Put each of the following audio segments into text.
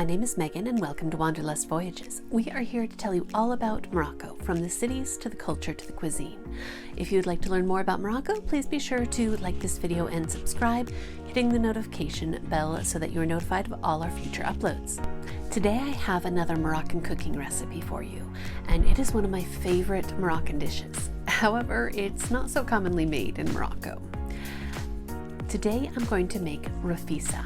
name is Megan and welcome to Wanderlust Voyages. We are here to tell you all about Morocco, from the cities to the culture to the cuisine. If you'd like to learn more about Morocco, please be sure to like this video and subscribe, hitting the notification bell so that you are notified of all our future uploads. Today I have another Moroccan cooking recipe for you, and it is one of my favorite Moroccan dishes. However, it's not so commonly made in Morocco. Today I'm going to make Rafissa.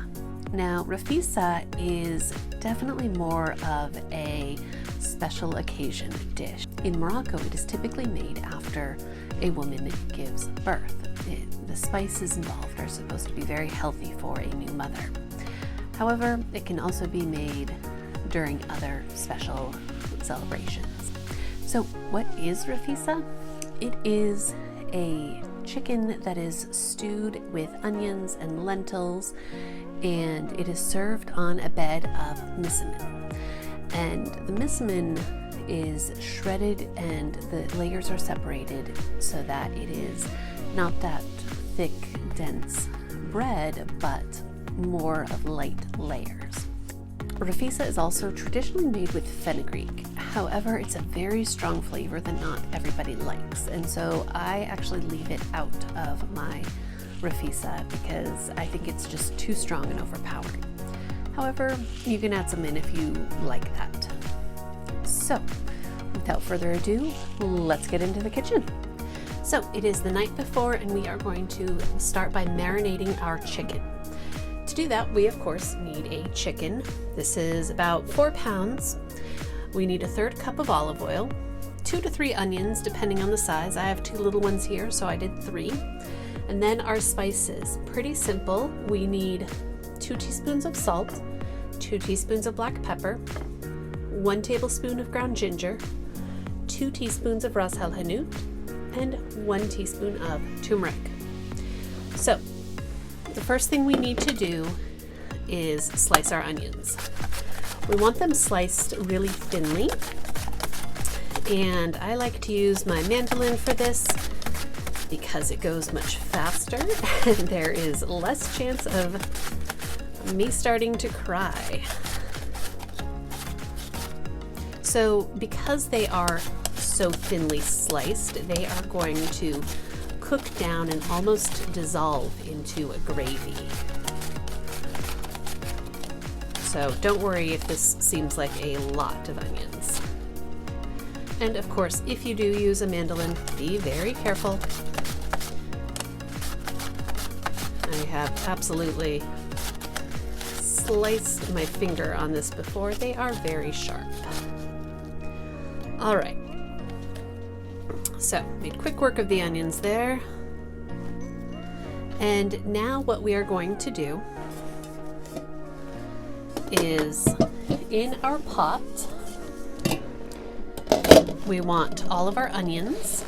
Now, Rafissa is definitely more of a special occasion dish. In Morocco, it is typically made after a woman gives birth. The spices involved are supposed to be very healthy for a new mother. However, it can also be made during other special celebrations. So what is Rafissa? It is a chicken that is stewed with onions and lentils, and it is served on a bed of msemmen. And the msemmen is shredded and the layers are separated so that it is not that thick, dense bread, but more of light layers. Rafissa is also traditionally made with fenugreek. However, it's a very strong flavor that not everybody likes, and so I actually leave it out of my Rafissa because I think it's just too strong and overpowering. However, you can add some in if you like that. So, without further ado, let's get into the kitchen. So, it is the night before and we are going to start by marinating our chicken. To do that, we of course need a chicken. This is about 4 pounds. We need a 1/3 cup of olive oil, 2 to 3 onions depending on the size. I have 2 little ones here, so I did 3. And then our spices, pretty simple. We need 2 teaspoons of salt, 2 teaspoons of black pepper, 1 tablespoon of ground ginger, 2 teaspoons of ras el hanout, and 1 teaspoon of turmeric. So, the first thing we need to do is slice our onions. We want them sliced really thinly, and I like to use my mandolin for this because it goes much faster and there is less chance of me starting to cry. So because they are so thinly sliced, they are going to cook down and almost dissolve into a gravy. So don't worry if this seems like a lot of onions. And of course, if you do use a mandolin, be very careful. I have absolutely sliced my finger on this before. They are very sharp. All right. So, made quick work of the onions there. And now what we are going to do is, in our pot, we want all of our onions.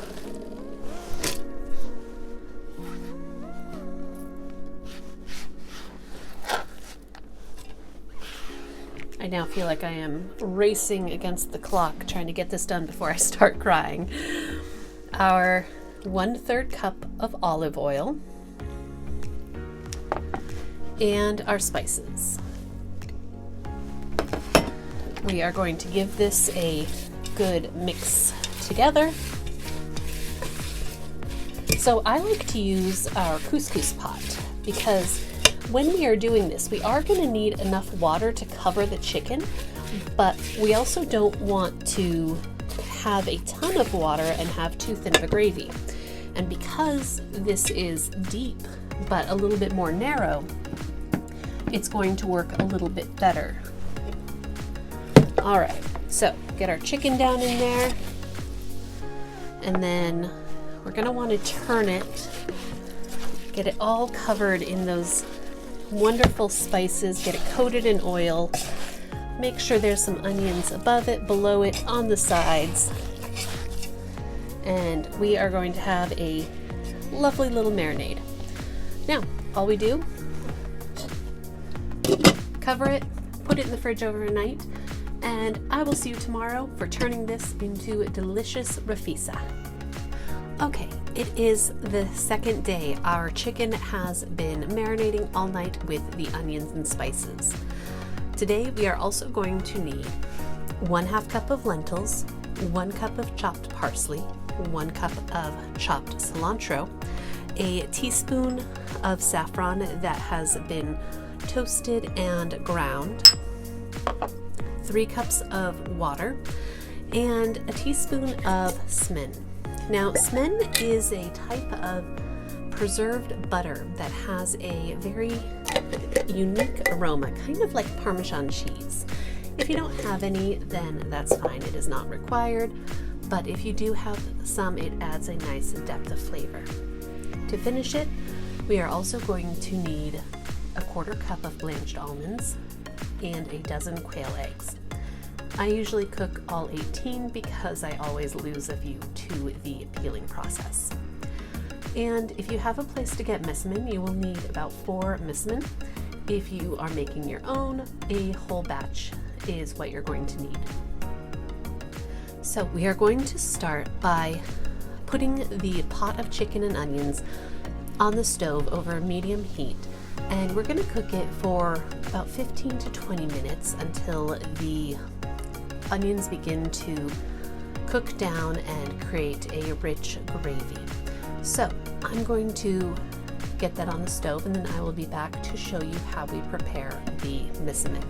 I now feel like I am racing against the clock trying to get this done before I start crying. Our 1/3 cup of olive oil and our spices. We are going to give this a good mix together. So I like to use our couscous pot because when we are doing this, we are going to need enough water to cover the chicken, but we also don't want to have a ton of water and have too thin of a gravy. And because this is deep but a little bit more narrow, it's going to work a little bit better. All right, so get our chicken down in there, and then we're going to want to turn it, get it all covered in those wonderful spices, get it coated in oil, make sure there's some onions above it, below it, on the sides, and we are going to have a lovely little marinade. Now, all we do, cover it, put it in the fridge overnight, and I will see you tomorrow for turning this into a delicious Rafissa. Okay, it is the second day. Our chicken has been marinating all night with the onions and spices. Today we are also going to need 1/2 cup of lentils, 1 cup of chopped parsley, 1 cup of chopped cilantro, a teaspoon of saffron that has been toasted and ground, 3 cups of water, and a teaspoon of smen. Now, smen is a type of preserved butter that has a very unique aroma, kind of like Parmesan cheese. If you don't have any, then that's fine. It is not required, but if you do have some, it adds a nice depth of flavor. To finish it, we are also going to need a 1/4 cup of blanched almonds and a dozen quail eggs. I usually cook all 18 because I always lose a few to the peeling process. And if you have a place to get msemmen, you will need about 4 msemmen. If you are making your own, a whole batch is what you're going to need. So we are going to start by putting the pot of chicken and onions on the stove over medium heat, and we're going to cook it for about 15 to 20 minutes until the onions begin to cook down and create a rich gravy. So I'm going to get that on the stove, and then I will be back to show you how we prepare the msemmen.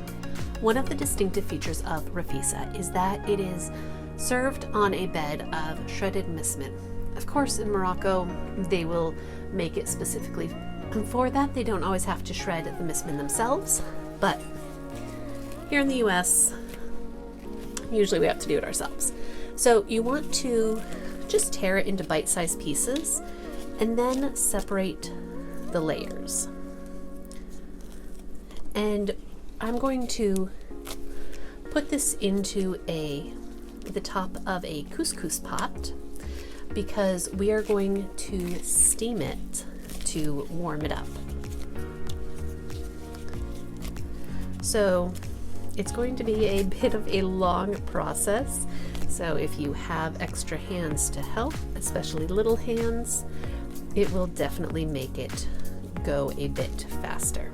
One of the distinctive features of Rafissa is that it is served on a bed of shredded msemmen. Of course, in Morocco, they will make it specifically for that. They don't always have to shred the msemmen themselves, but here in the US, usually we have to do it ourselves. So you want to just tear it into bite-sized pieces and then separate the layers. And I'm going to put this into the top of a couscous pot because we are going to steam it to warm it up. So it's going to be a bit of a long process. So if you have extra hands to help, especially little hands, it will definitely make it go a bit faster.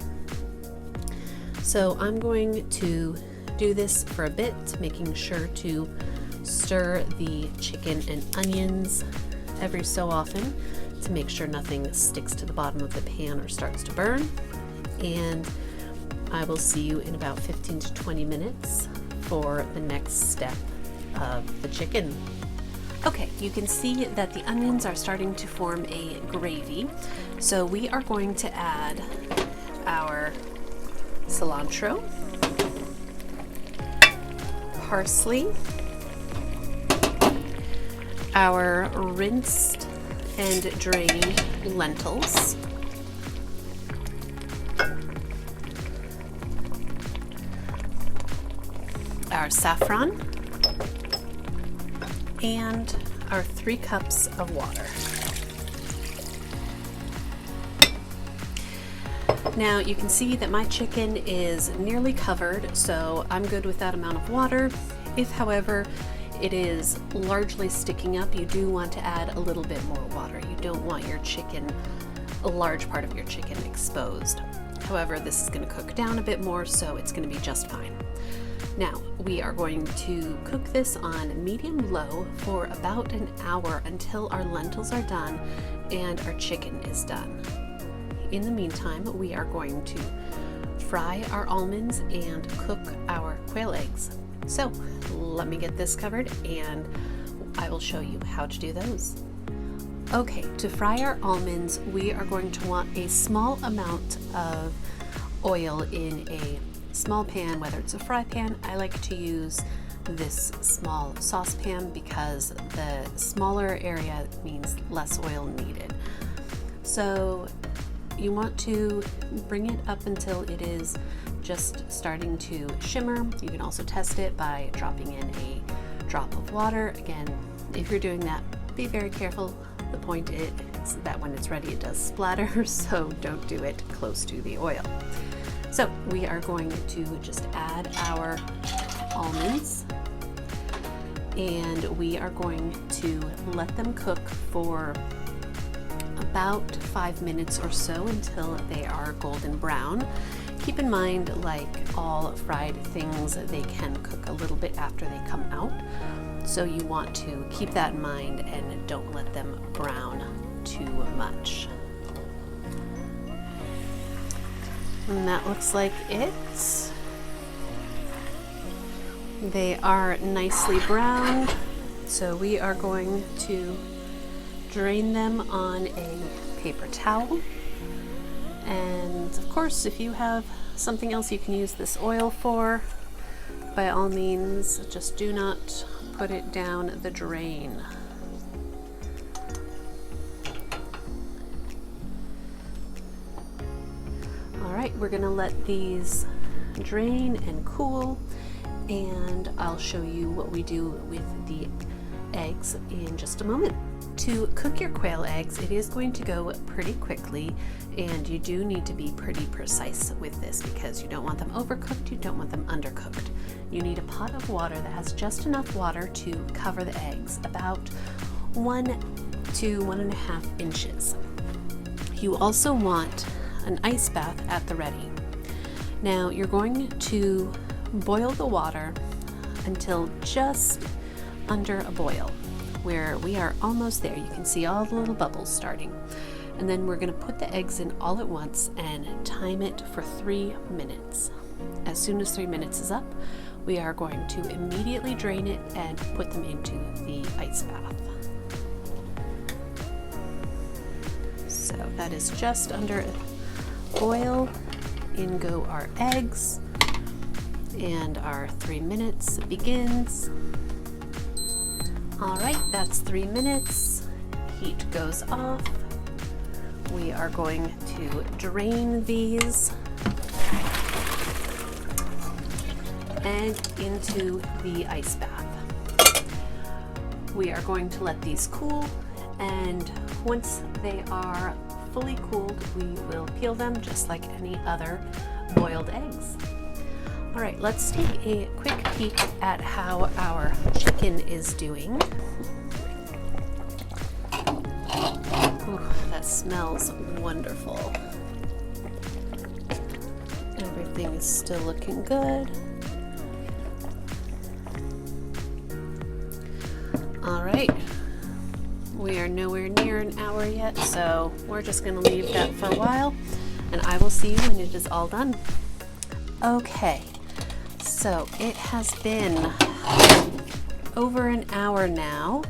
So I'm going to do this for a bit, making sure to stir the chicken and onions every so often to make sure nothing sticks to the bottom of the pan or starts to burn. And I will see you in about 15 to 20 minutes for the next step of the chicken. Okay, you can see that the onions are starting to form a gravy. So we are going to add our cilantro, parsley, our rinsed and drained lentils, our saffron, and our 3 cups of water. Now you can see that my chicken is nearly covered, so I'm good with that amount of water. If, however, it is largely sticking up, you do want to add a little bit more water. You don't want your chicken, a large part of your chicken, exposed. However, this is going to cook down a bit more, so it's going to be just fine. Now, we are going to cook this on medium-low for about an hour until our lentils are done and our chicken is done. In the meantime, we are going to fry our almonds and cook our quail eggs. So let me get this covered and I will show you how to do those. Okay, to fry our almonds, we are going to want a small amount of oil in a small pan, whether it's a fry pan. I like to use this small saucepan because the smaller area means less oil needed. So you want to bring it up until it is just starting to shimmer. You can also test it by dropping in a drop of water. Again, if you're doing that, be very careful. The point is that when it's ready, it does splatter, so don't do it close to the oil. So we are going to just add our almonds and we are going to let them cook for about 5 minutes or so until they are golden brown. keep in mind, like all fried things, they can cook a little bit after they come out. So you want to keep that in mind and don't let them brown too much. And that looks like it. They are nicely browned, so we are going to drain them on a paper towel. And of course, if you have something else you can use this oil for, by all means, just do not put it down the drain. All right, we're gonna let these drain and cool, and I'll show you what we do with the eggs in just a moment. To cook your quail eggs, it is going to go pretty quickly, and you do need to be pretty precise with this because you don't want them overcooked, you don't want them undercooked. You need a pot of water that has just enough water to cover the eggs, about 1 to 1.5 inches. You also want an ice bath at the ready. Now you're going to boil the water until just under a boil, where we are almost there. You can see all the little bubbles starting. And then we're going to put the eggs in all at once and time it for 3 minutes. As soon as 3 minutes is up, we are going to immediately drain it and put them into the ice bath. So that is just under a boil. In go our eggs, and our 3 minutes begins. All right, that's 3 minutes. Heat goes off. We are going to drain these and into the ice bath. We are going to let these cool, and once they are fully cooled, we will peel them just like any other boiled eggs. All right, let's take a quick peek at how our chicken is doing. Ooh, that smells wonderful. Everything is still looking good. All right, we are nowhere near an hour yet, so we're just gonna leave that for a while, and I will see you when it is all done. Okay, so it has been over an hour now.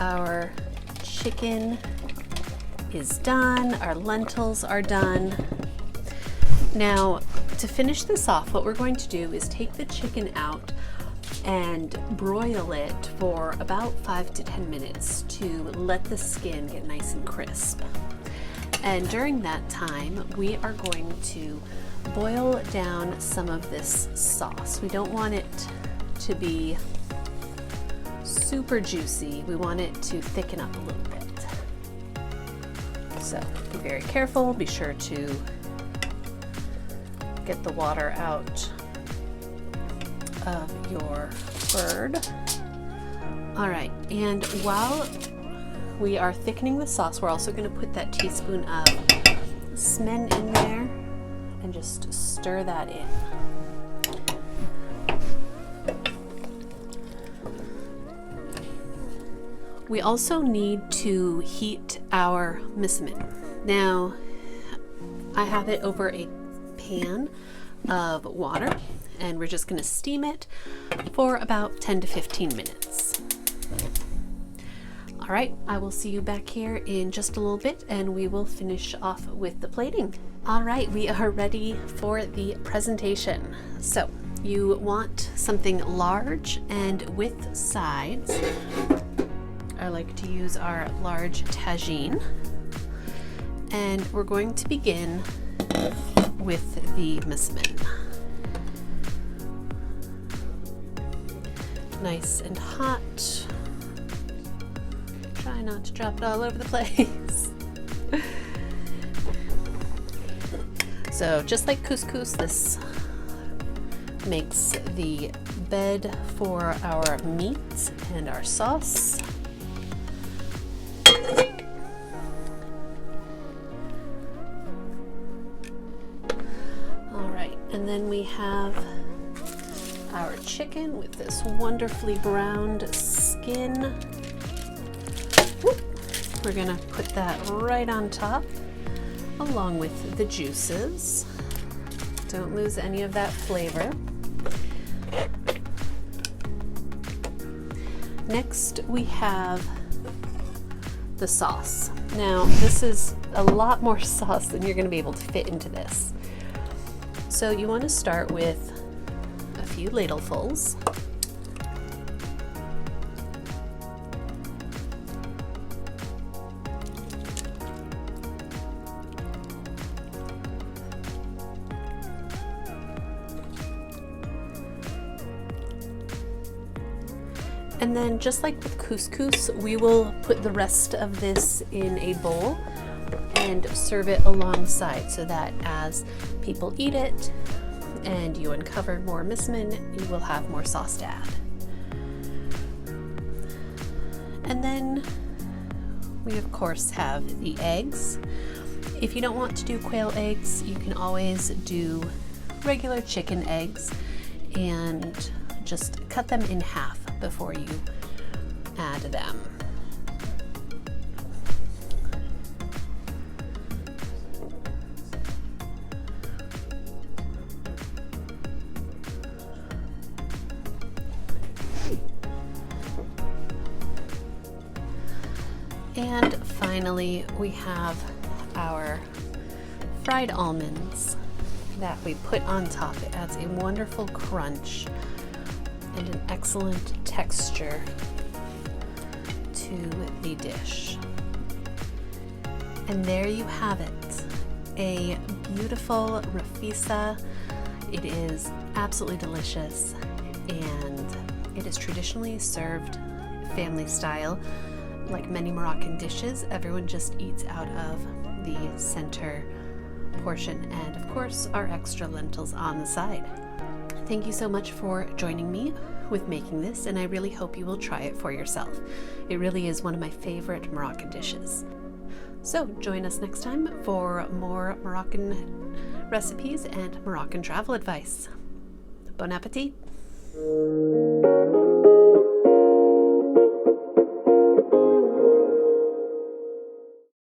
Our chicken is done, our lentils are done. Now, to finish this off, what we're going to do is take the chicken out and broil it for about 5 to 10 minutes to let the skin get nice and crisp. And during that time, we are going to boil down some of this sauce. We don't want it to be super juicy. We want it to thicken up a little bit. So be very careful. Be sure to get the water out of your bird. All right, and while we are thickening the sauce, we're also going to put that teaspoon of smen in there and just stir that in. We also need to heat our msemmen. Now, I have it over a pan of water, and we're just going to steam it for about 10 to 15 minutes. All right, I will see you back here in just a little bit, and we will finish off with the plating. All right, we are ready for the presentation. So you want something large and with sides. I like to use our large tagine, and we're going to begin with the msemmen. Nice and hot. Try not to drop it all over the place. So just like couscous, this makes the bed for our meat and our sauce. All right, And then we have our chicken with this wonderfully browned skin. Whoop. We're gonna put that right on top along with the juices. Don't lose any of that flavor. Next we have the sauce. Now this is a lot more sauce than you're gonna be able to fit into this. So you want to start with a few ladlefuls. And then just like with couscous, we will put the rest of this in a bowl and serve it alongside so that as people eat it and you uncover more msemmen, you will have more sauce to add. And then we of course have the eggs. If you don't want to do quail eggs, you can always do regular chicken eggs and just cut them in half before you add them. And finally, we have our fried almonds that we put on top. It adds a wonderful crunch and an excellent texture to the dish. And there you have it, a beautiful Rafissa. It is absolutely delicious and it is traditionally served family style. Like many Moroccan dishes, everyone just eats out of the center portion and of course our extra lentils on the side. Thank you so much for joining me with making this, and I really hope you will try it for yourself. It really is one of my favorite Moroccan dishes. So join us next time for more Moroccan recipes and Moroccan travel advice. Bon appetit!